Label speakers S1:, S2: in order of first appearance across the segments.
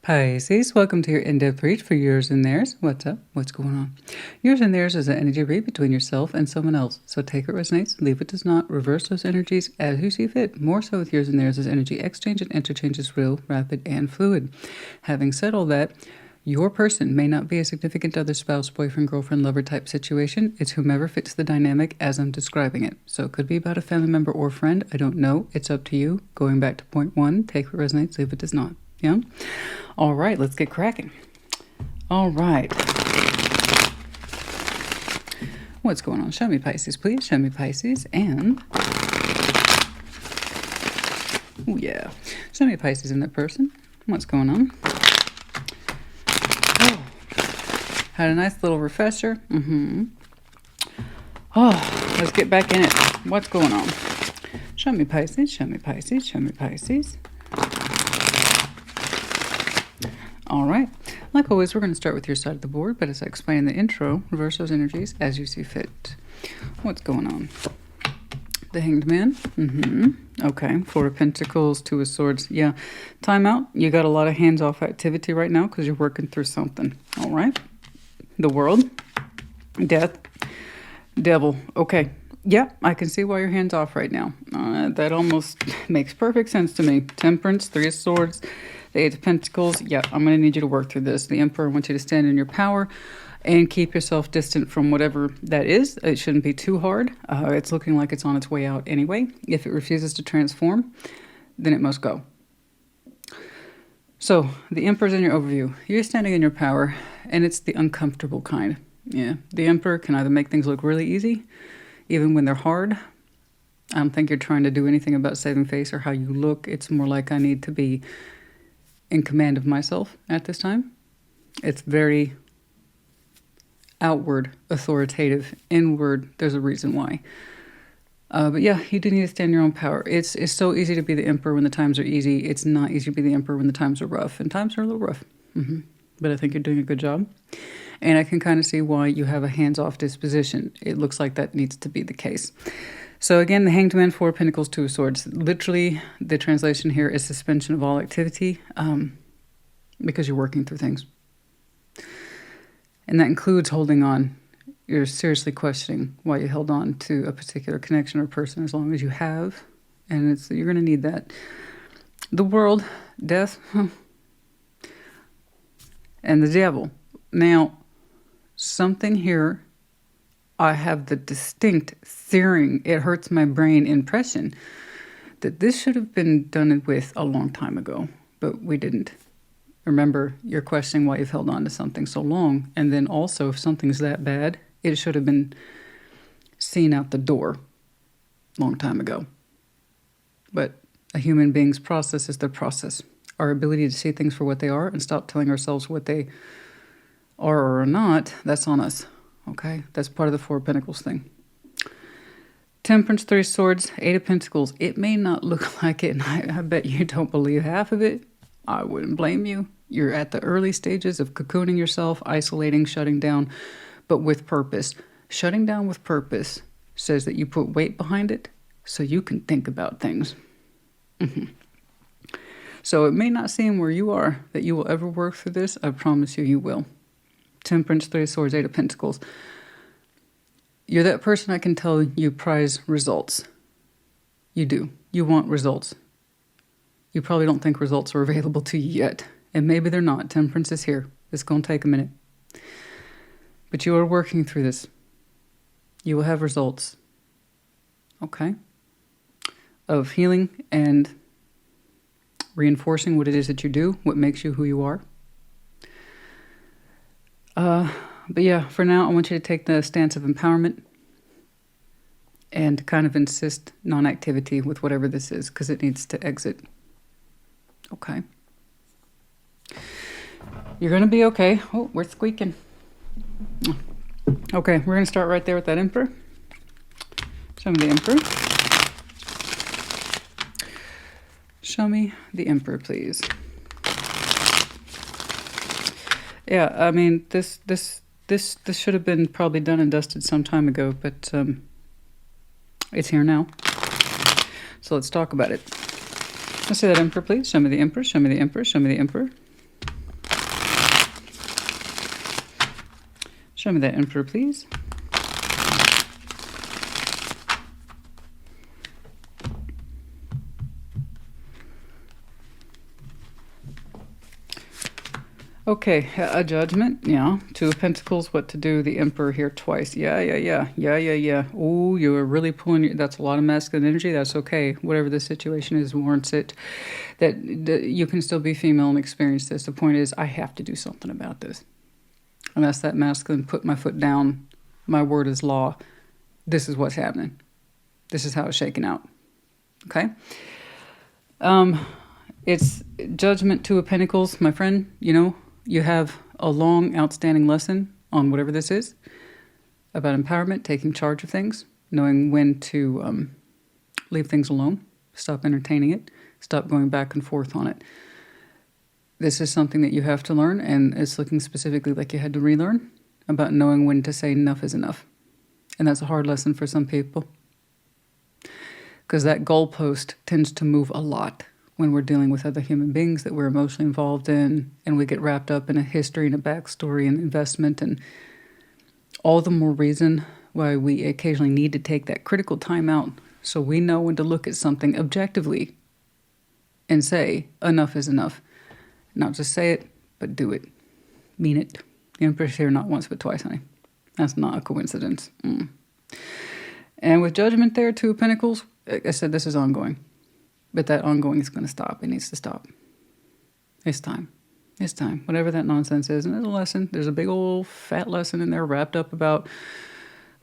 S1: Pisces, welcome to your in-depth read for yours and theirs. What's up? What's going on? Yours and theirs is an energy read between yourself and someone else. So take what resonates, leave what does not, reverse those energies as you see fit. More so with yours and theirs as energy exchange and interchange is real, rapid, and fluid. Having said all that, your person may not be a significant other, spouse, boyfriend, girlfriend, lover type situation. It's whomever fits the dynamic as I'm describing it. So it could be about a family member or friend. I don't know. It's up to you. Going back to point one, take what resonates, leave what does not. Yeah? All right, let's get cracking. All right. What's going on? Show me Pisces, please. Show me Pisces. And, oh yeah. Show me Pisces in that person. What's going on? Oh, had a nice little refresher. Oh, let's get back in it. What's going on? Show me Pisces. Show me Pisces. Show me Pisces. All right. Like always, we're going to start with your side of the board, but as I explained in the intro, reverse those energies as you see fit. What's going on? The Hanged Man. Okay. Four of Pentacles, Two of Swords. Yeah. Time out. You got a lot of hands-off activity right now because you're working through something. All right. The World. Death. Devil. Okay. Yeah, I can see why your hands off right now. That almost makes perfect sense to me. Temperance, Three of Swords, the Eight of Pentacles. Yeah, I'm going to need you to work through this. The Emperor wants you to stand in your power and keep yourself distant from whatever that is. It shouldn't be too hard. It's looking like it's on its way out anyway. If it refuses to transform, then it must go. So, the Emperor's in your overview. You're standing in your power, and it's the uncomfortable kind. Yeah, the Emperor can either make things look really easy, even when they're hard. I don't think you're trying to do anything about saving face or how you look. It's more like I need to be in command of myself at this time. It's very outward, authoritative, inward. There's a reason why. But yeah, you do need to stand in your own power. It's so easy to be the Emperor when the times are easy. It's not easy to be the Emperor when the times are rough. And times are a little rough. But I think you're doing a good job. And I can kind of see why you have a hands-off disposition. It looks like that needs to be the case. So again, the Hanged Man, Four of Pentacles, Two of Swords. Literally, the translation here is suspension of all activity because you're working through things. And that includes holding on. You're seriously questioning why you held on to a particular connection or person as long as you have. And you're going to need that. The World, Death, and the Devil. Now, something here, I have the distinct searing, it hurts my brain impression that this should have been done with a long time ago, but we didn't. Remember, you're questioning why you've held on to something so long, and then also if something's that bad, it should have been seen out the door a long time ago. But a human being's process is their process. Our ability to see things for what they are and stop telling ourselves what they are or are not, that's on us. Okay? That's part of the Four of Pentacles thing. Temperance, Three of Swords, Eight of Pentacles. It may not look like it, and I bet you don't believe half of it. I wouldn't blame you. You're at the early stages of cocooning yourself, isolating, shutting down, but with purpose. Shutting down with purpose says that you put weight behind it so you can think about things. So it may not seem where you are that you will ever work through this. I promise you, you will. Temperance, Three of Swords, Eight of Pentacles. You're that person I can tell you prize results. You do. You want results. You probably don't think results are available to you yet. And maybe they're not. Temperance is here. It's going to take a minute. But you are working through this. You will have results. Okay? Of healing and reinforcing what it is that you do, what makes you who you are. But yeah, for now, I want you to take the stance of empowerment and kind of insist non-activity with whatever this is, because it needs to exit. Okay. You're going to be okay. Oh, we're squeaking. Okay, we're going to start right there with that Emperor. Show me the Emperor. Show me the Emperor, please. Yeah, I mean, this should have been probably done and dusted some time ago, but it's here now. So let's talk about it. Let's see that Emperor, please. Show me the Emperor, show me the Emperor, show me the Emperor. Show me that Emperor, please. Okay, a Judgment, yeah. Two of Pentacles, what to do. The Emperor here twice. Yeah. Oh, you're really pulling, that's a lot of masculine energy. That's okay. Whatever the situation is warrants it. That you can still be female and experience this. The point is, I have to do something about this. And that's that masculine, put my foot down. My word is law. This is what's happening. This is how it's shaking out. Okay? It's Judgment, Two of Pentacles, my friend, you know. You have a long, outstanding lesson on whatever this is about empowerment, taking charge of things, knowing when to leave things alone, stop entertaining it, stop going back and forth on it. This is something that you have to learn, and it's looking specifically like you had to relearn about knowing when to say enough is enough. And that's a hard lesson for some people, because that goalpost tends to move a lot when we're dealing with other human beings that we're emotionally involved in, and we get wrapped up in a history and a backstory and investment, and all the more reason why we occasionally need to take that critical time out so we know when to look at something objectively and say, enough is enough. Not just say it, but do it. Mean it. The Empress here not once but twice, honey. That's not a coincidence. And with Judgment there, Two of Pentacles, like I said, this is ongoing. But that ongoing is going to stop. It needs to stop. It's time. It's time. Whatever that nonsense is. And there's a lesson. There's a big old fat lesson in there wrapped up about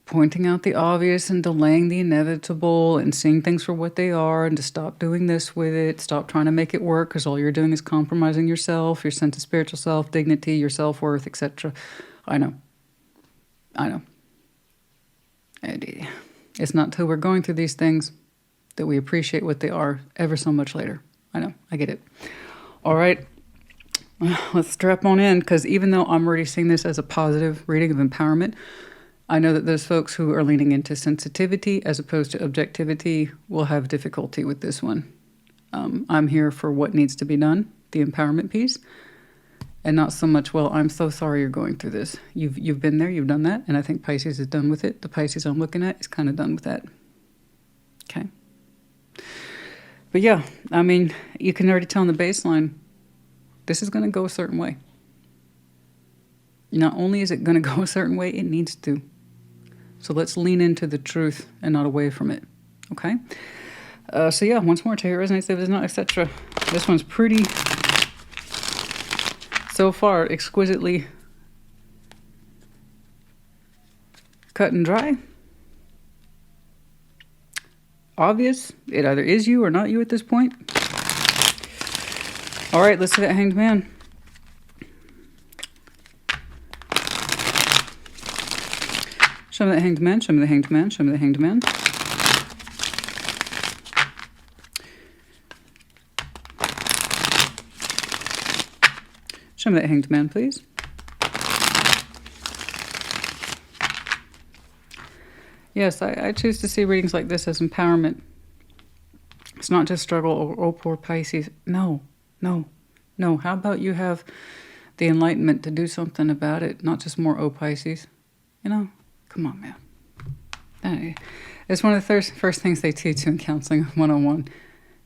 S1: pointing out the obvious and delaying the inevitable and seeing things for what they are, and to stop doing this with it. Stop trying to make it work, because all you're doing is compromising yourself, your sense of spiritual self, dignity, your self-worth, etc. I know. And it's not till we're going through these things that we appreciate what they are ever so much later. I know, I get it. All right, let's strap on in, because even though I'm already seeing this as a positive reading of empowerment, I know that those folks who are leaning into sensitivity as opposed to objectivity will have difficulty with this one. I'm here for what needs to be done, the empowerment piece, and not so much, well, I'm so sorry you're going through this. You've been there, you've done that, and I think Pisces is done with it. The Pisces I'm looking at is kind of done with that. Okay. But yeah, I mean, you can already tell in the baseline, this is going to go a certain way. Not only is it going to go a certain way, it needs to. So let's lean into the truth and not away from it. Okay? So yeah, once more, to hear resonates, if it's not, etc. This one's pretty, so far, exquisitely cut and dry. Obvious. It either is you or not you at this point. All right, let's see that Hanged Man. Show me that Hanged Man, show me the Hanged Man, show me the Hanged Man. Show me that Hanged Man, please. Yes, I choose to see readings like this as empowerment. It's not just struggle or oh, poor Pisces. No. How about you have the enlightenment to do something about it, not just more oh, Pisces. You know, come on, man. It's one of the first things they teach you in counseling 101.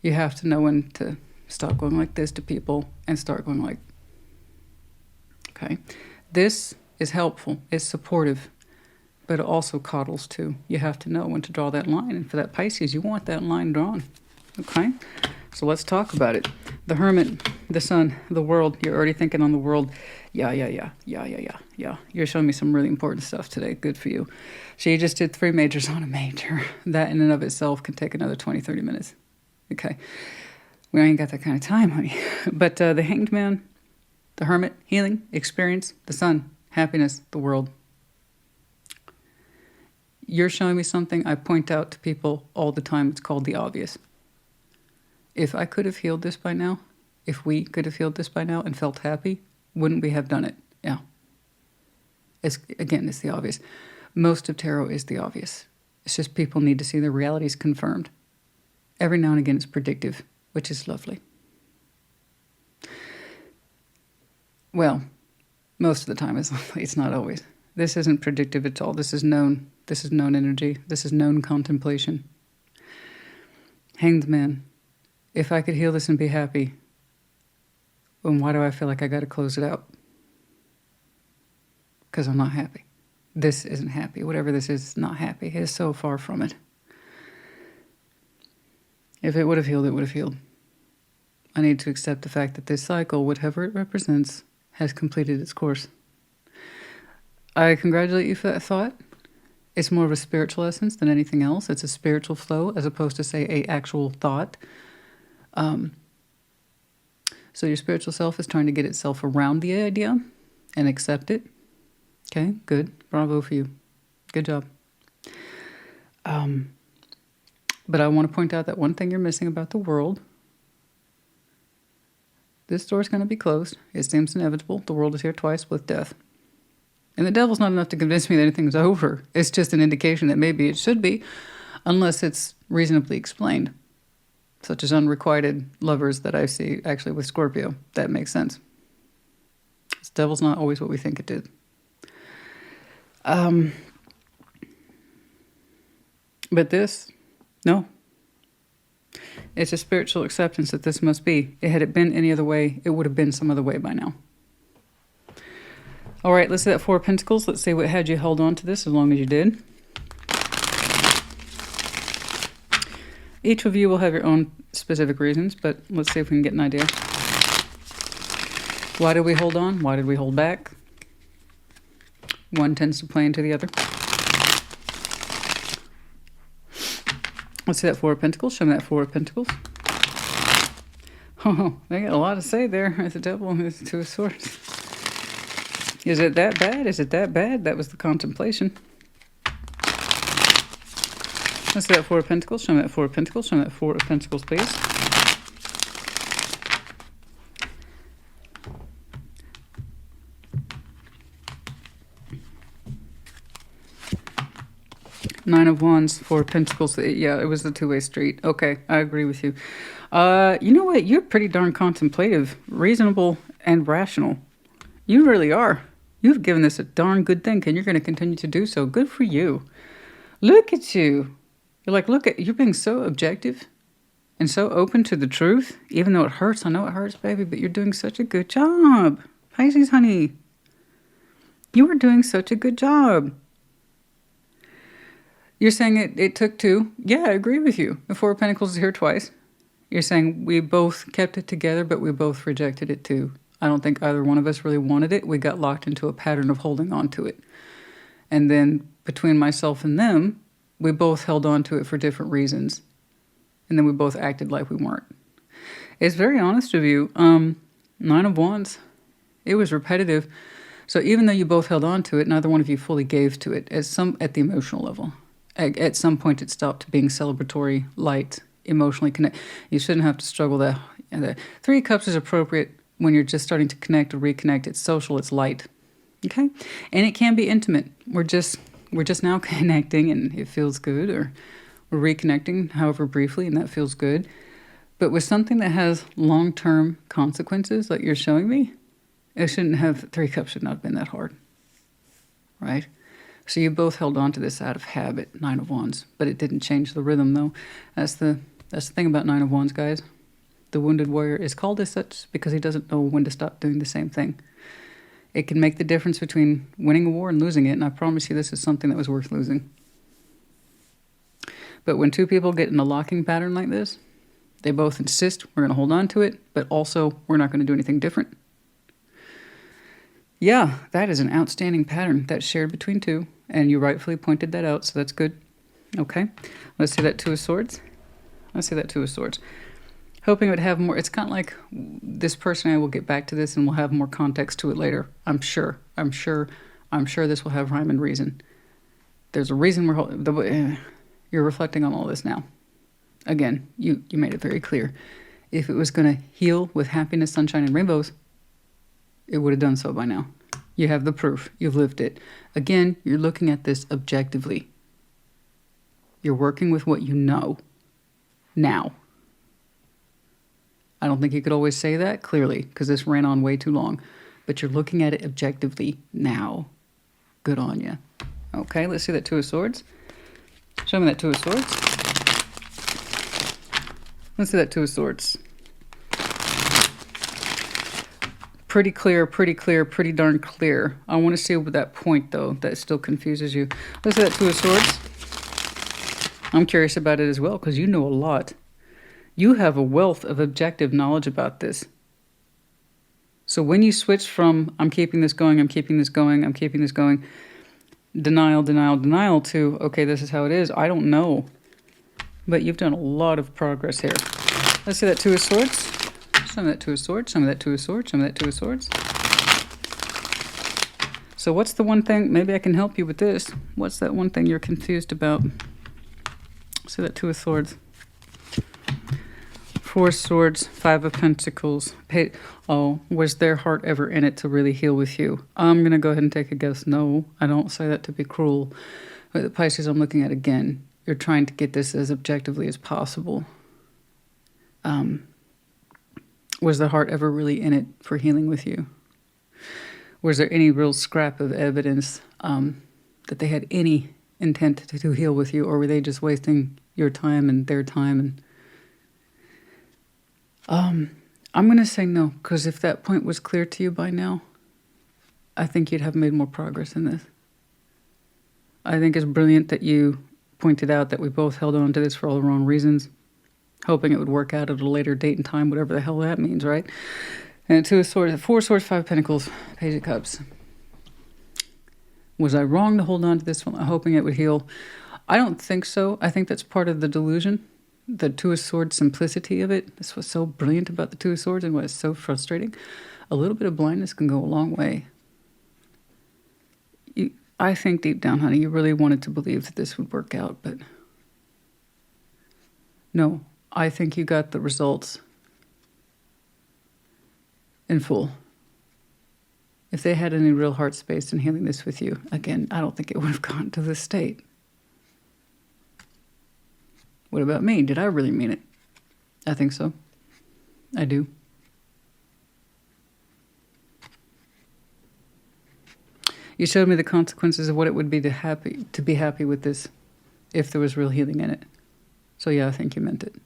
S1: You have to know when to stop going like this to people and start going like, okay. This is helpful. It's supportive. But it also coddles too. You have to know when to draw that line. And for that Pisces, you want that line drawn. Okay? So let's talk about it. The Hermit, the Sun, the world. You're already thinking on the world. Yeah. You're showing me some really important stuff today. Good for you. So you just did 3 majors on a major. That in and of itself can take another 20, 30 minutes. Okay? We ain't got that kind of time, honey. But the Hanged Man, the Hermit, healing, experience, the Sun, happiness, the world. You're showing me something I point out to people all the time. It's called the obvious. If I could have healed this by now, if we could have healed this by now and felt happy, wouldn't we have done it? Yeah. It's the obvious. Most of tarot is the obvious. It's just people need to see the realities confirmed. Every now and again it's predictive, which is lovely. Well, most of the time it's lovely. It's not always. This isn't predictive at all. This is known. This is known energy. This is known contemplation. Hanged Man. If I could heal this and be happy, then why do I feel like I got to close it out? Because I'm not happy. This isn't happy. Whatever this is not happy. It is so far from it. If it would have healed, it would have healed. I need to accept the fact that this cycle, whatever it represents, has completed its course. I congratulate you for that thought. It's more of a spiritual essence than anything else. It's a spiritual flow as opposed to, say, a actual thought. So your spiritual self is trying to get itself around the idea and accept it. Okay, good. Bravo for you. Good job. But I want to point out that one thing you're missing about the world. This door is going to be closed. It seems inevitable. The world is here twice with death. And the devil's not enough to convince me that anything's over. It's just an indication that maybe it should be, unless it's reasonably explained. Such as unrequited lovers that I see actually with Scorpio. That makes sense. The devil's not always what we think it did. But this, no. It's a spiritual acceptance that this must be. Had it been any other way, it would have been some other way by now. All right, let's see that Four of Pentacles. Let's see what had you held on to this as long as you did. Each of you will have your own specific reasons, but let's see if we can get an idea. Why did we hold on? Why did we hold back? One tends to play into the other. Let's see that Four of Pentacles. Show me that Four of Pentacles. Oh, they got a lot to say there. There's the devil and there's the Two of Swords. Is it that bad? Is it that bad? That was the contemplation. Let's see that Four of Pentacles. Show me that Four of Pentacles. Show me that Four of Pentacles, please. Nine of Wands, Four of Pentacles. Yeah, it was a two-way street. Okay, I agree with you. You know what? You're pretty darn contemplative, reasonable, and rational. You really are. You've given this a darn good think, and you're going to continue to do so. Good for you. Look at you. You're like, you're being so objective and so open to the truth, even though it hurts. I know it hurts, baby, but you're doing such a good job. Pisces, honey. You are doing such a good job. You're saying it took two. Yeah, I agree with you. The Four of Pentacles is here twice. You're saying we both kept it together, but we both rejected it too. I don't think either one of us really wanted it. We got locked into a pattern of holding on to it. And then between myself and them, we both held on to it for different reasons. And then we both acted like we weren't. It's very honest of you. Nine of Wands. It was repetitive. So even though you both held on to it, neither one of you fully gave to it at the emotional level. At some point, it stopped being celebratory, light, emotionally connect. You shouldn't have to struggle there. The Three of Cups is appropriate when you're just starting to connect or reconnect. It's social, it's light. Okay? And it can be intimate. We're just now connecting and it feels good, or we're reconnecting, however briefly, and that feels good. But with something that has long-term consequences like you're showing me, Three of Cups should not have been that hard. Right? So you both held on to this out of habit, Nine of Wands, but it didn't change the rhythm, though. That's the thing about Nine of Wands, guys. The wounded warrior is called as such because he doesn't know when to stop doing the same thing. It can make the difference between winning a war and losing it, and I promise you this is something that was worth losing. But when two people get in a locking pattern like this, they both insist we're going to hold on to it, but also we're not going to do anything different. Yeah, that is an outstanding pattern that's shared between two, and you rightfully pointed that out, so that's good. Okay, let's see that Two of Swords. Let's see that Two of Swords. Hoping it would have more. It's kind of like this person. I will get back to this, and we'll have more context to it later. I'm sure this will have rhyme and reason. There's a reason you're reflecting on all this now. Again, you made it very clear. If it was going to heal with happiness, sunshine, and rainbows, it would have done so by now. You have the proof. You've lived it. Again, you're looking at this objectively. You're working with what you know now. I don't think you could always say that clearly because this ran on way too long. But you're looking at it objectively now. Good on you. Okay, let's see that Two of Swords. Show me that Two of Swords. Let's see that Two of Swords. Pretty clear, pretty clear, pretty darn clear. I want to see with that point, though, that still confuses you. Let's see that Two of Swords. I'm curious about it as well, because you know a lot. You have a wealth of objective knowledge about this. So when you switch from, I'm keeping this going, I'm keeping this going, I'm keeping this going, denial, denial, denial, to, okay, this is how it is, I don't know. But you've done a lot of progress here. Let's see that Two of Swords. Some of that Two of Swords, some of that Two of Swords, some of that Two of Swords. So what's the one thing, maybe I can help you with this. What's that one thing you're confused about? See that Two of Swords. Four of Swords, Five of Pentacles. Oh, was their heart ever in it to really heal with you? I'm going to go ahead and take a guess. No, I don't say that to be cruel. But the Pisces I'm looking at again, you're trying to get this as objectively as possible. Was the heart ever really in it for healing with you? Was there any real scrap of evidence that they had any intent to heal with you, or were they just wasting your time and their time? And I'm going to say no, because if that point was clear to you by now, I think you'd have made more progress in this. I think it's brilliant that you pointed out that we both held on to this for all the wrong reasons, hoping it would work out at a later date and time, whatever the hell that means, right? And Two of Swords, Four of Swords, Five of Pentacles, Page of Cups. Was I wrong to hold on to this one, hoping it would heal? I don't think so. I think that's part of the delusion, the Two of Swords simplicity of it. This was so brilliant about the Two of Swords and what is so frustrating. A little bit of blindness can go a long way. I think deep down, honey, you really wanted to believe that this would work out, but no. I think you got the results in full. If they had any real heart space in healing this with you, again, I don't think it would have gotten to this state. What about me? Did I really mean it? I think so. I do. You showed me the consequences of what it would be to be happy with this if there was real healing in it. So yeah, I think you meant it.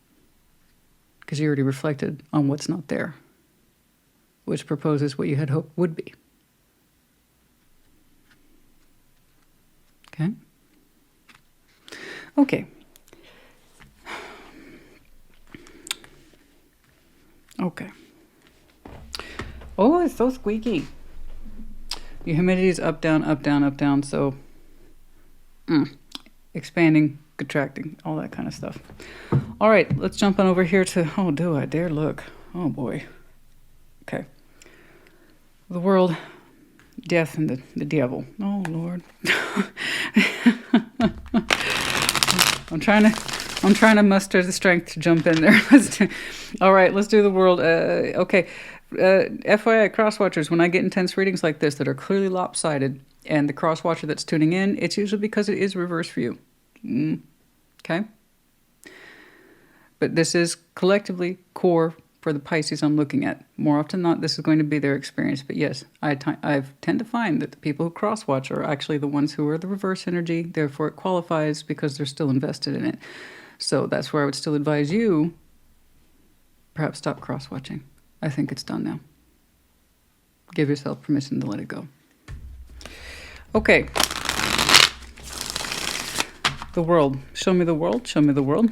S1: Because you already reflected on what's not there, which proposes what you had hoped would be. Okay? Okay. Okay. Oh, it's so squeaky. Your humidity is up, down, up, down, up, down. So, expanding, contracting, all that kind of stuff. All right, let's jump on over here to, oh, do I dare look. Oh, boy. Okay. The world, death, and the devil. Oh, Lord. I'm trying to muster the strength to jump in there. All right, let's do the world. Okay. FYI, cross-watchers, when I get intense readings like this that are clearly lopsided, and the cross-watcher that's tuning in, it's usually because it is reverse for you. Okay? But this is collectively core for the Pisces I'm looking at. More often than not, this is going to be their experience. But yes, I tend to find that the people who cross-watch are actually the ones who are the reverse energy. Therefore, it qualifies because they're still invested in it. So that's where I would still advise you, perhaps stop cross-watching. I think it's done now. Give yourself permission to let it go. Okay. The world. Show me the world. Show me the world.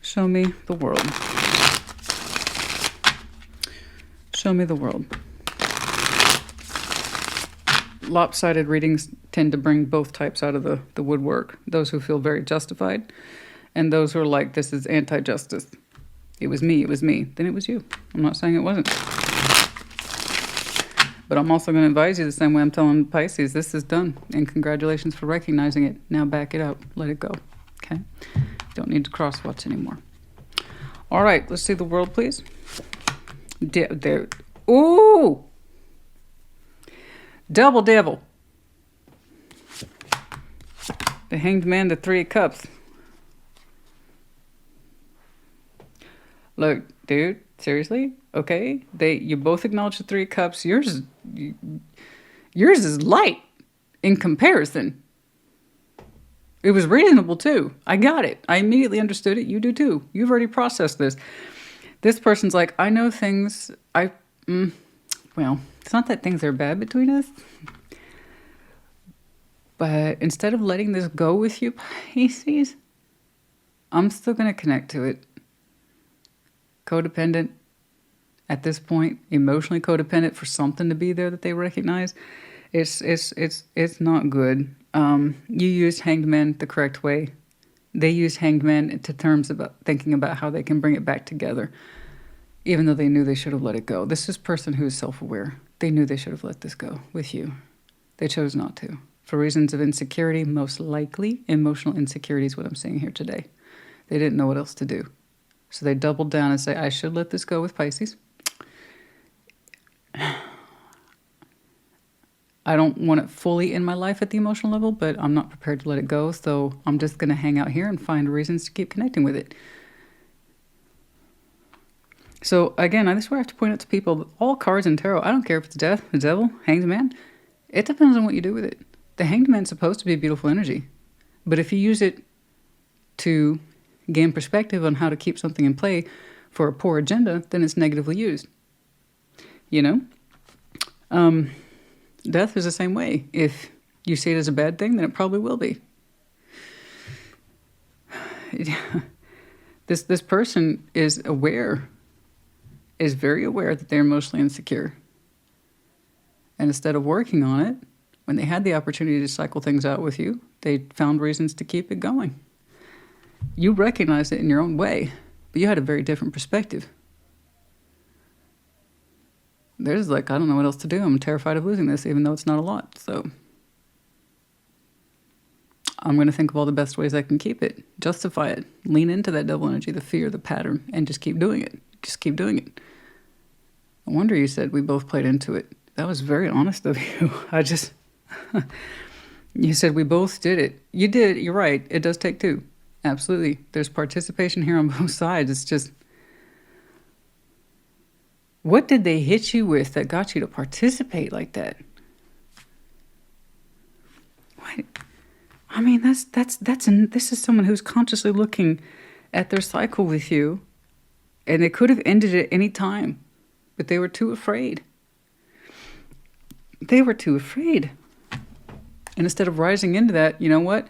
S1: Show me the world. Show me the world. Lopsided readings tend to bring both types out of the woodwork. Those who feel very justified and those who are like, this is anti-justice. It was me, then it was you. I'm not saying it wasn't. But I'm also going to advise you the same way I'm telling Pisces, this is done. And congratulations for recognizing it. Now back it out. Let it go. Okay? Don't need to cross-watch anymore. All right, let's see the world, please. There. Ooh! Double devil. The Hanged Man, the Three of Cups. Look, dude, Seriously? Okay. You both acknowledge the Three of Cups. Yours is light in comparison. It was reasonable too. I got it. I immediately understood it. You do too. You've already processed this. This person's like, I know things. Well, it's not that things are bad between us. But instead of letting this go with you, Pisces, I'm still going to connect to it. Codependent at this point, emotionally codependent for something to be there that they recognize. It's not good. You used Hanged Man the correct way. They used Hanged Man into terms about thinking about how they can bring it back together, even though they knew they should have let it go. This is a person who is self-aware. They knew they should have let this go with you. They chose not to. For reasons of insecurity, most likely. Emotional insecurity is what I'm saying here today. They didn't know what else to do. So they doubled down and say, I should let this go with Pisces. I don't want it fully in my life at the emotional level, but I'm not prepared to let it go. So I'm just going to hang out here and find reasons to keep connecting with it. So again, this is where I have to point out to people, all cards in tarot, I don't care if it's death, the devil, hanged man. It depends on what you do with it. The hanged man's supposed to be a beautiful energy. But if you use it to gain perspective on how to keep something in play for a poor agenda, then it's negatively used. You know? Death is the same way. If you see it as a bad thing, then it probably will be. This person is very aware that they're emotionally insecure. And instead of working on it, when they had the opportunity to cycle things out with you, they found reasons to keep it going. You recognized it in your own way, but you had a very different perspective. They're just like, I don't know what else to do. I'm terrified of losing this, even though it's not a lot. So I'm going to think of all the best ways I can keep it, justify it, lean into that devil energy, the fear, the pattern, and just keep doing it. Just keep doing it. No wonder you said we both played into it. That was very honest of you. You said we both did it. You did. You're right. It does take two. Absolutely. There's participation here on both sides. It's just, what did they hit you with that got you to participate like that? What? I mean, this is someone who's consciously looking at their cycle with you, and they could have ended at any time, but they were too afraid. They were too afraid. And instead of rising into that, you know what?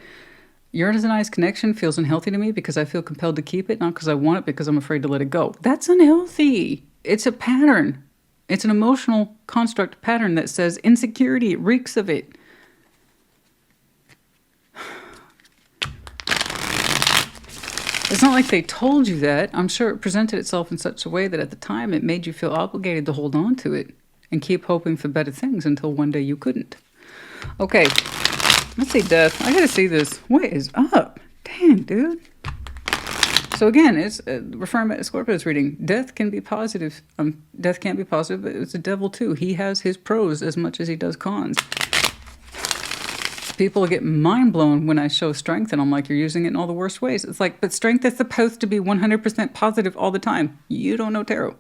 S1: Uranus and I's connection feels unhealthy to me because I feel compelled to keep it, not because I want it, because I'm afraid to let it go. That's unhealthy. It's a pattern. It's an emotional construct pattern that says insecurity. It reeks of it. It's not like they told you that. I'm sure it presented itself in such a way that at the time it made you feel obligated to hold on to it and keep hoping for better things until one day you couldn't. Okay, let's see death. I gotta see this. What is up? Damn, dude. So again, it's referring back to Scorpio's reading. Death can be positive. Death can't be positive, but it's a devil too. He has his pros as much as he does cons. People get mind blown when I show strength, and I'm like, you're using it in all the worst ways. It's like, but strength is supposed to be 100% positive all the time. You don't know tarot.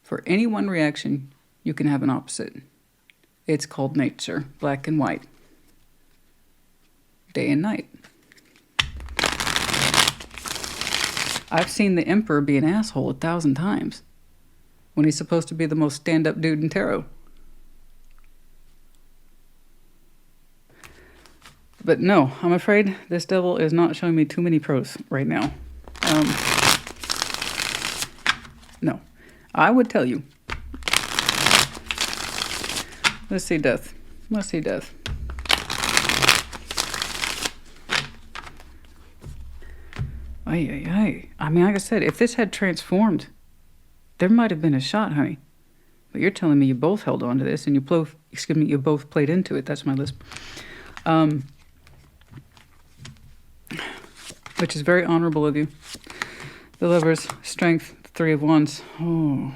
S1: For any one reaction, you can have an opposite. It's called nature, black and white, day and night. I've seen the emperor be an asshole 1,000 times when he's supposed to be the most stand-up dude in tarot. But no, I'm afraid this devil is not showing me too many pros right now. No, I would tell you. Let's see death. Let's see death. Ay. I mean, like I said, if this had transformed, there might have been a shot, honey. But you're telling me you both held on to this and you both played into it. That's my lisp. Which is very honorable of you. The Lovers, Strength, Three of Wands. Oh.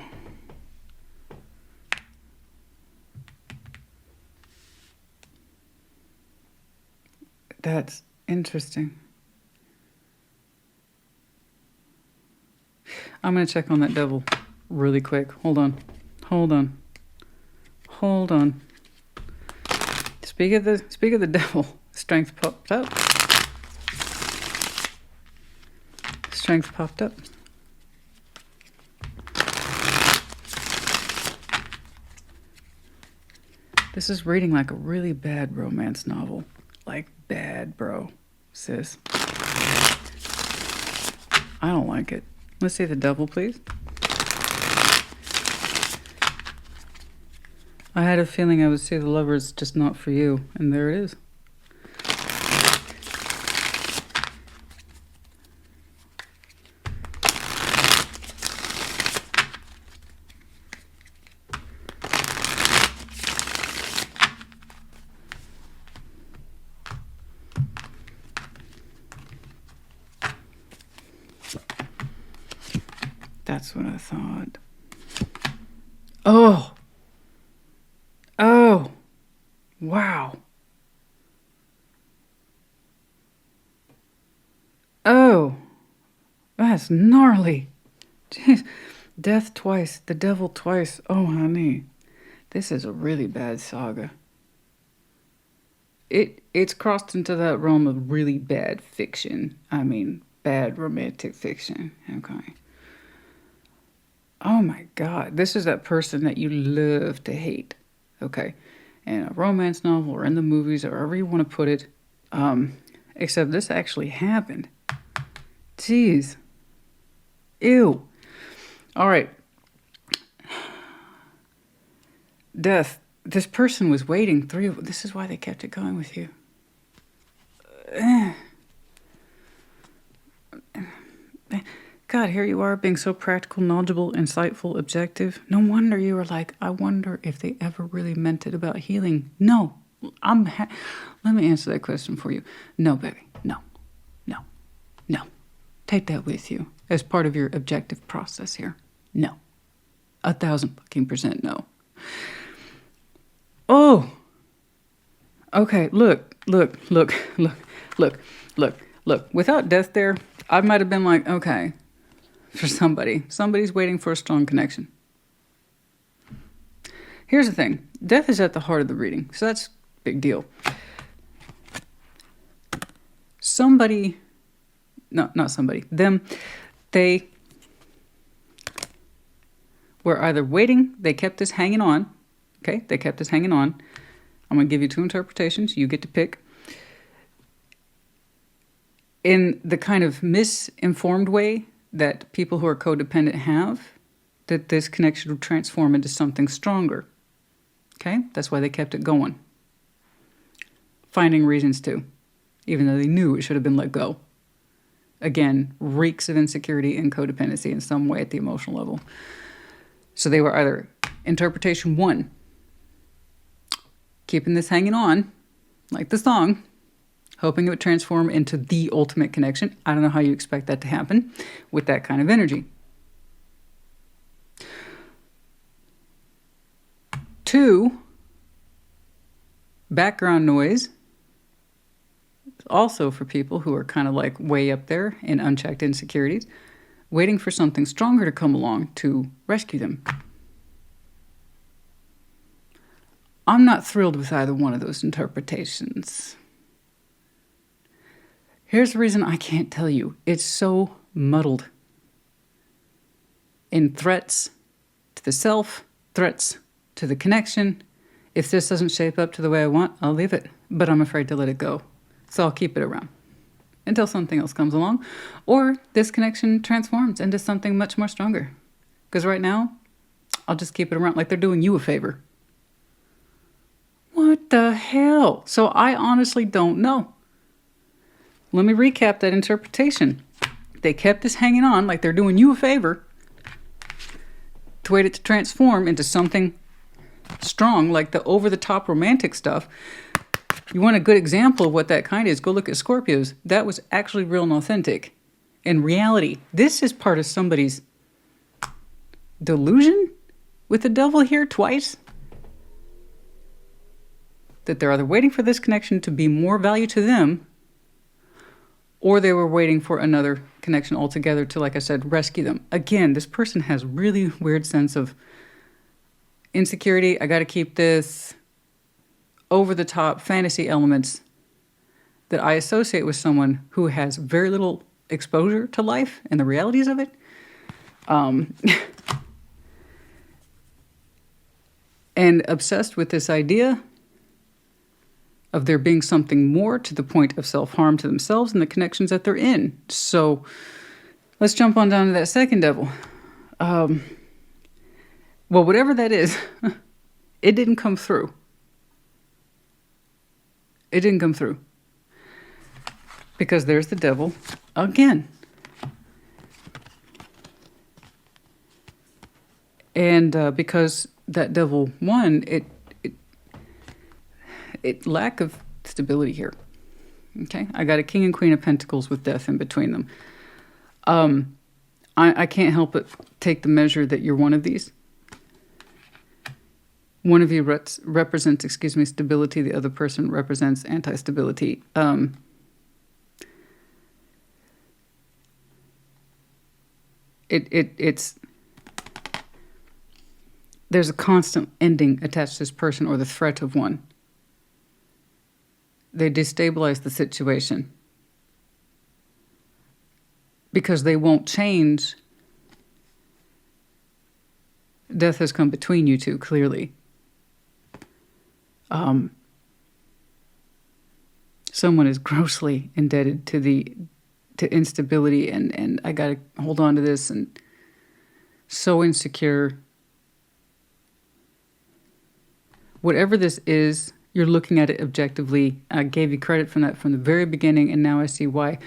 S1: That's interesting. I'm going to check on that devil really quick. Hold on. Hold on. Hold on. Speak of the devil. Strength popped up. Strength popped up. This is reading like a really bad romance novel. Like bad, bro. Sis. I don't like it. Let's see the devil, please. I had a feeling I would see the Lovers, just not for you. And there it is. That's what I thought. Oh. Oh. Wow. Oh. That's gnarly. Jeez. Death twice. The devil twice. Oh, honey. This is a really bad saga. It's crossed into that realm of really bad fiction. I mean, bad romantic fiction. Okay. Oh my God, this is that person that you love to hate, okay? In a romance novel or in the movies or however you want to put it. Except this actually happened. Jeez. Ew. All right. Death. This person was waiting this is why they kept it going with you. God, here you are being so practical, knowledgeable, insightful, objective. No wonder you were like, I wonder if they ever really meant it about healing. No, let me answer that question for you. No, baby, no. Take that with you as part of your objective process here. No, 1,000% no. Oh, okay, look. Without death there, I might have been like, okay. For somebody's waiting for a strong connection. Here's the thing. Death is at the heart of the reading, so that's a big deal. Them, they were either waiting, they kept this hanging on, okay? They kept this hanging on. I'm going to give you two interpretations. You get to pick. In the kind of misinformed way that people who are codependent have, that this connection will transform into something stronger. Okay? That's why they kept it going. Finding reasons to, even though they knew it should have been let go. Again, reeks of insecurity and codependency in some way at the emotional level. So they were either interpretation one, keeping this hanging on, like the song, hoping it would transform into the ultimate connection. I don't know how you expect that to happen with that kind of energy. Two, background noise, also for people who are kind of like way up there in unchecked insecurities, waiting for something stronger to come along to rescue them. I'm not thrilled with either one of those interpretations. Here's the reason I can't tell you. It's so muddled. In threats to the self, threats to the connection. If this doesn't shape up to the way I want, I'll leave it. But I'm afraid to let it go. So I'll keep it around until something else comes along. Or this connection transforms into something much more stronger. Because right now, I'll just keep it around like they're doing you a favor. What the hell? So I honestly don't know. Let me recap that interpretation. They kept this hanging on like they're doing you a favor to wait it to transform into something strong, like the over-the-top romantic stuff. You want a good example of what that kind is, go look at Scorpios. That was actually real and authentic. In reality, this is part of somebody's delusion with the devil here twice. That they're either waiting for this connection to be more value to them, or they were waiting for another connection altogether to, like I said, rescue them. Again, this person has really weird sense of insecurity. I got to keep this over the top fantasy elements that I associate with someone who has very little exposure to life and the realities of it. And obsessed with this idea of there being something more, to the point of self-harm to themselves and the connections that they're in. So let's jump on down to that second devil. Well, whatever that is, it didn't come through. It didn't come through. Because there's the devil again. And because that devil won, it lack of stability here. Okay, I got a King and Queen of Pentacles with death in between them. I can't help but take the measure that you're one of these. One of you represents, stability. The other person represents anti-stability. It's there's a constant ending attached to this person, or the threat of one. They destabilize the situation because they won't change. Death has come between you two, clearly. Someone is grossly indebted to instability, and I gotta hold on to this, and so insecure. Whatever this is, you're looking at it objectively. I gave you credit from that from the very beginning, and now I see why.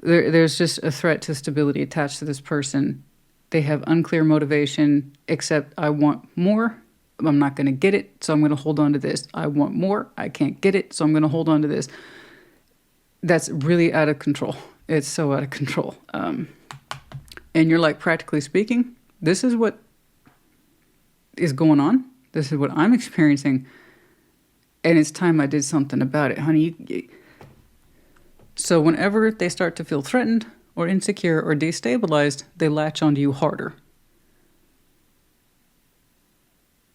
S1: There's just a threat to stability attached to this person. They have unclear motivation, except I want more. I'm not going to get it, so I'm going to hold on to this. I want more. I can't get it, so I'm going to hold on to this. That's really out of control. It's so out of control. And you're like, practically speaking, this is what is going on. This is what I'm experiencing. And it's time I did something about it, honey. So whenever they start to feel threatened or insecure or destabilized, they latch onto you harder.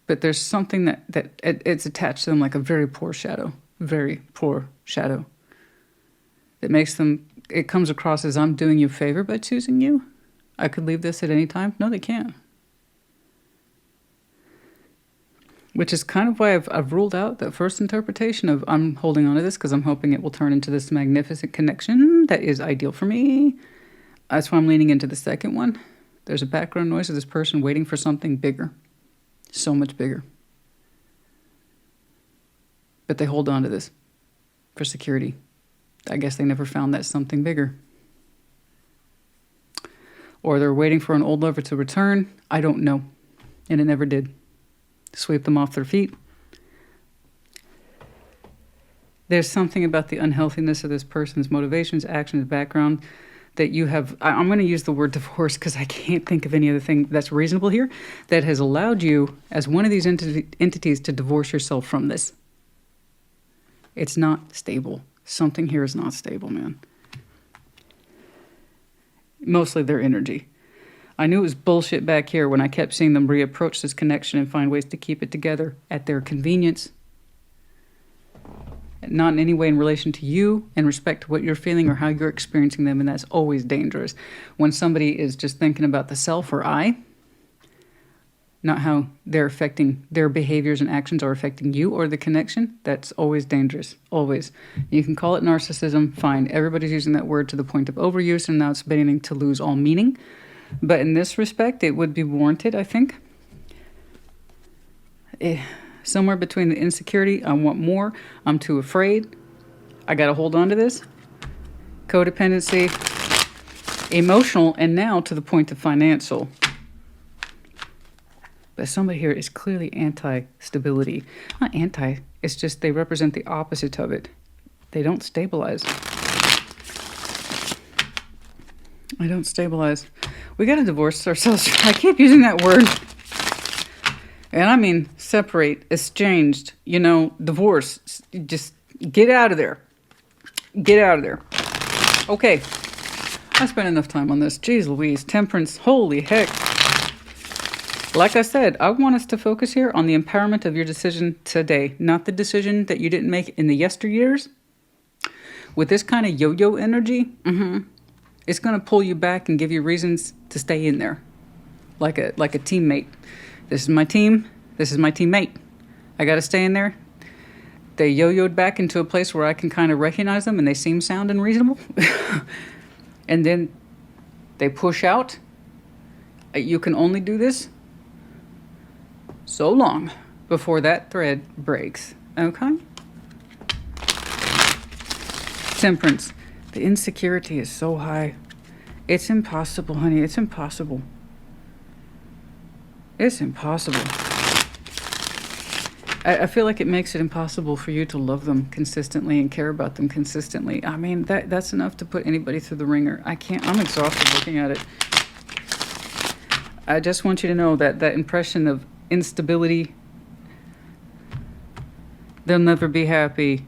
S1: But there's something that it's attached to them, like a very poor shadow. That makes them, it comes across as, I'm doing you a favor by choosing you. I could leave this at any time. No, they can't. Which is kind of why I've ruled out that first interpretation of I'm holding on to this because I'm hoping it will turn into this magnificent connection that is ideal for me. That's why I'm leaning into the second one. There's a background noise of this person waiting for something bigger. So much bigger. But they hold on to this for security. I guess they never found that something bigger. Or they're waiting for an old lover to return. I don't know. And it never did. Sweep them off their feet. There's something about the unhealthiness of this person's motivations, actions, background that you have. I'm going to use the word divorce because I can't think of any other thing that's reasonable here, that has allowed you as one of these entities to divorce yourself from this. It's not stable. Something here is not stable, man. Mostly their energy. I knew it was bullshit back here when I kept seeing them reapproach this connection and find ways to keep it together at their convenience. Not in any way in relation to you, in respect to what you're feeling or how you're experiencing them, and that's always dangerous. When somebody is just thinking about the self or I, not how they're affecting, their behaviors and actions are affecting you or the connection, that's always dangerous, always. You can call it narcissism, fine. Everybody's using that word to the point of overuse, and now it's beginning to lose all meaning. But in this respect, it would be warranted, I think. Somewhere between the insecurity, I want more, I'm too afraid, I got to hold on to this, codependency, emotional, and now to the point of financial. But somebody here is clearly anti-stability. Not anti, it's just they represent the opposite of it. They don't stabilize. I don't stabilize. We got to divorce ourselves. I keep using that word. And I mean separate, exchanged, divorce. Just get out of there. Get out of there. Okay. I spent enough time on this. Jeez Louise. Temperance. Holy heck. Like I said, I want us to focus here on the empowerment of your decision today, not the decision that you didn't make in the yesteryears. With this kind of yo-yo energy, it's going to pull you back and give you reasons to stay in there, like a teammate. This is my team. This is my teammate. I got to stay in there. They yo-yoed back into a place where I can kind of recognize them and they seem sound and reasonable. And then they push out. You can only do this so long before that thread breaks. Okay? Temperance. The insecurity is so high. It's impossible, honey. It's impossible. It's impossible. I feel like it makes it impossible for you to love them consistently and care about them consistently. I mean, that's enough to put anybody through the ringer. I can't. I'm exhausted looking at it. I just want you to know that that impression of instability, they'll never be happy.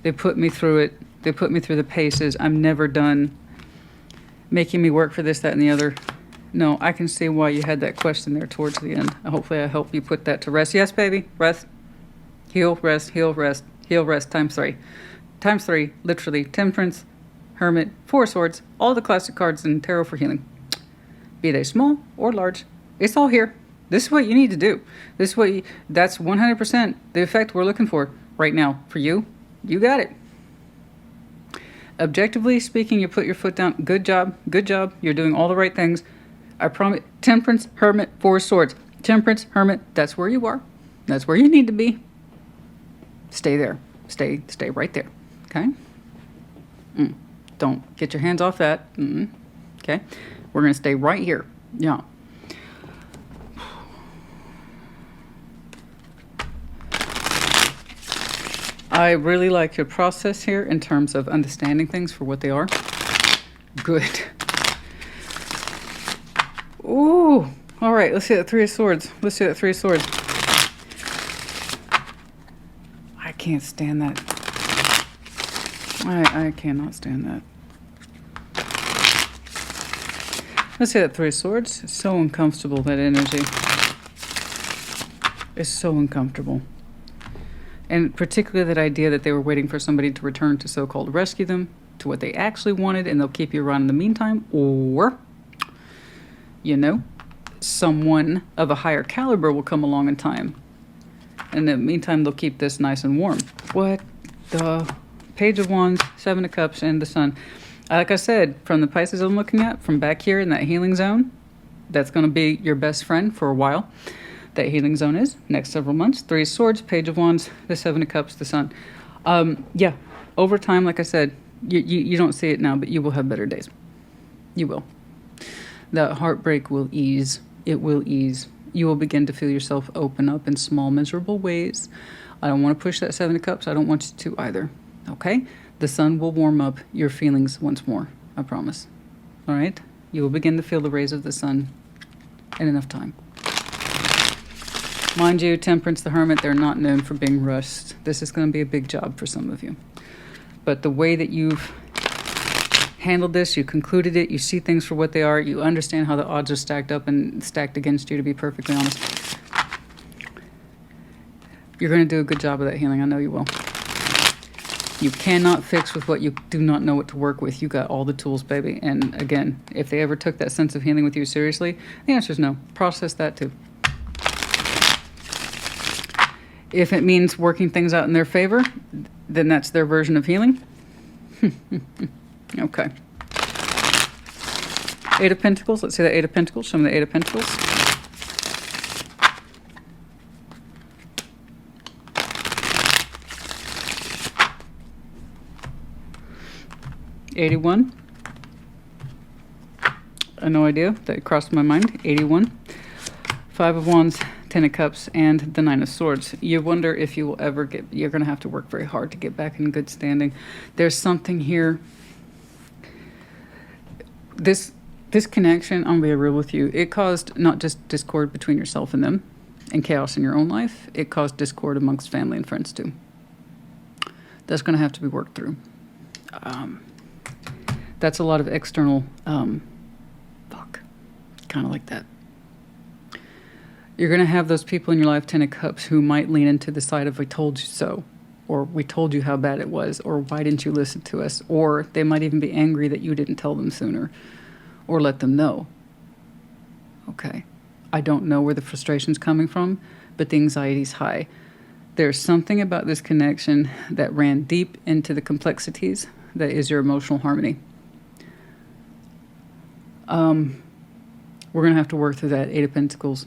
S1: They put me through it. They put me through the paces. I'm never done. Making me work for this, that, and the other. No, I can see why you had that question there towards the end. Hopefully I help you put that to rest. Yes, baby. Rest. Heal, rest, heal, rest, heal, rest, times 3. Times 3, literally. Temperance, Hermit, 4 Swords, all the classic cards in tarot for healing. Be they small or large. It's all here. This is what you need to do. This is what that's 100% the effect we're looking for right now. For you, you got it. Objectively speaking, you put your foot down. Good job. Good job. You're doing all the right things. I promise. Temperance, Hermit, 4 Swords. Temperance, Hermit, that's where you are. That's where you need to be. Stay there. Stay right there. Okay? Don't get your hands off that. Okay? We're going to stay right here. Yeah. I really like your process here in terms of understanding things for what they are. Good. Ooh. All right, let's see that 3 of Swords. Let's see that 3 of Swords. I can't stand that. I cannot stand that. Let's see that 3 of Swords. It's so uncomfortable, that energy. It's so uncomfortable. And particularly that idea that they were waiting for somebody to return to so-called rescue them to what they actually wanted, and they'll keep you around in the meantime. Or, you know, someone of a higher caliber will come along in time. And in the meantime, they'll keep this nice and warm. What the? Page of Wands, 7 of Cups, and the Sun. Like I said, from the Pisces I'm looking at, from back here in that healing zone, that's going to be your best friend for a while. That healing zone is next several months. 3 of Swords, Page of Wands, the 7 of Cups, the Sun. Yeah, over time, like I said, you don't see it now, but you will have better days. You will. That heartbreak will ease. It will ease. You will begin to feel yourself open up in small, miserable ways. I don't want to push that 7 of Cups. I don't want you to either. Okay? The Sun will warm up your feelings once more. I promise. All right? You will begin to feel the rays of the sun in enough time. Mind you, Temperance, the Hermit, they're not known for being rushed. This is going to be a big job for some of you. But the way that you've handled this, you concluded it, you see things for what they are, you understand how the odds are stacked up and stacked against you, to be perfectly honest. You're going to do a good job of that healing. I know you will. You cannot fix with what you do not know what to work with. You got all the tools, baby. And again, if they ever took that sense of healing with you seriously, the answer is no. Process that too. If it means working things out in their favor, then that's their version of healing. Okay. 8 of Pentacles. Let's see that 8 of Pentacles. Show me the 8 of Pentacles. $81. I have no idea. That crossed my mind. 81. 5 of Wands, 10 of Cups, and the 9 of Swords. You wonder if you will ever get... You're going to have to work very hard to get back in good standing. There's something here. This connection, I'm going to be real with you, it caused not just discord between yourself and them and chaos in your own life. It caused discord amongst family and friends too. That's going to have to be worked through. That's a lot of external, kind of like that. You're going to have those people in your life, Ten of Cups, who might lean into the side of, "I told you so," or "we told you how bad it was," or "why didn't you listen to us?" Or they might even be angry that you didn't tell them sooner or let them know. Okay. I don't know where the frustration's coming from, but the anxiety's high. There's something about this connection that ran deep into the complexities that is your emotional harmony. We're going to have to work through that. Eight of Pentacles.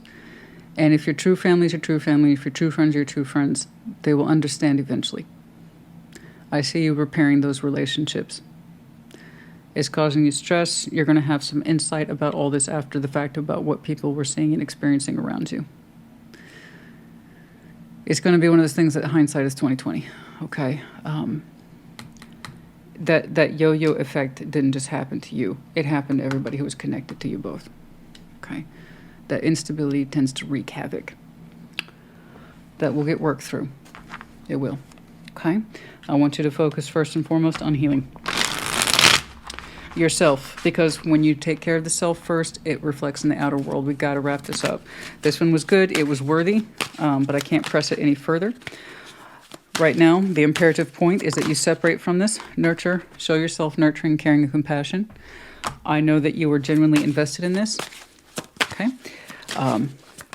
S1: And if your true family is your true family, if your true friends are your true friends, they will understand eventually. I see you repairing those relationships. It's causing you stress. You're going to have some insight about all this after the fact about what people were seeing and experiencing around you. It's going to be one of those things that hindsight is 20/20. Okay. That yo-yo effect didn't just happen to you. It happened to everybody who was connected to you both. Okay. That instability tends to wreak havoc. That will get worked through. It will. Okay. I want you to focus first and foremost on healing yourself, because when you take care of the self first, it reflects in the outer world. We got to wrap this up. This one was good. It was worthy, but I can't press it any further. Right now, the imperative point is that you separate from this. Nurture. Show yourself nurturing, caring, and compassion. I know that you were genuinely invested in this. Okay.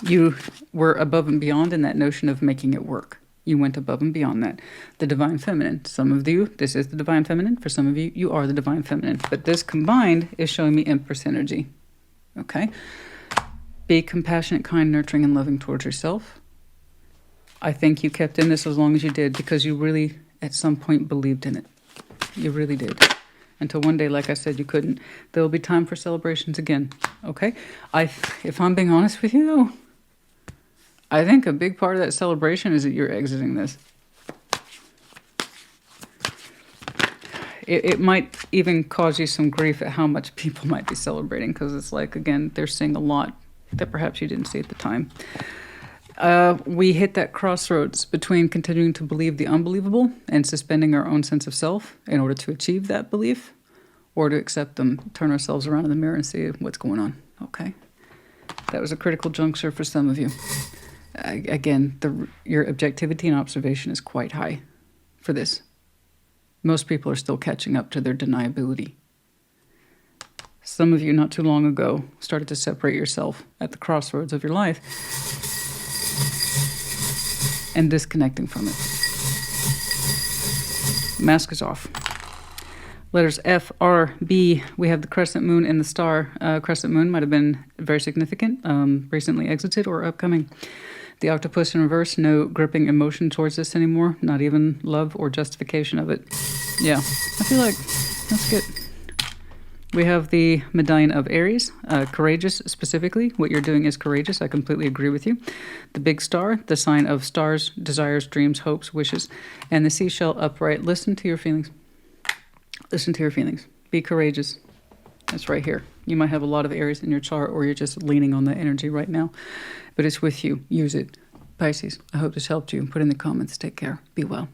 S1: You were above and beyond in that notion of making it work. You went above and beyond that. The Divine Feminine. Some of you, this is the Divine Feminine. For some of you, you are the Divine Feminine. But this combined is showing me Empress energy. Okay? Be compassionate, kind, nurturing, and loving towards yourself. I think you kept in this as long as you did because you really, at some point, believed in it. You really did. Until one day, like I said, you couldn't. There will be time for celebrations again. Okay? If I'm being honest with you, though, I think a big part of that celebration is that you're exiting this. It might even cause you some grief at how much people might be celebrating, because it's like, again, they're seeing a lot that perhaps you didn't see at the time. We hit that crossroads between continuing to believe the unbelievable and suspending our own sense of self in order to achieve that belief, or to accept them, turn ourselves around in the mirror and see what's going on. Okay? That was a critical juncture for some of you. Again, your objectivity and observation is quite high for this. Most people are still catching up to their deniability. Some of you not too long ago started to separate yourself at the crossroads of your life and disconnecting from it. Mask is off. Letters F, R, B, we have the crescent moon and the star. Crescent moon might have been very significant, recently exited or upcoming. The octopus in reverse, no gripping emotion towards this anymore, not even love or justification of it. Yeah, I feel like that's good. We have the medallion of Aries, courageous specifically. What you're doing is courageous. I completely agree with you. The big star, the sign of stars, desires, dreams, hopes, wishes. And the seashell upright. Listen to your feelings. Listen to your feelings. Be courageous. That's right here. You might have a lot of Aries in your chart, or you're just leaning on that energy right now. But it's with you. Use it. Pisces, I hope this helped you. Put in the comments. Take care. Be well.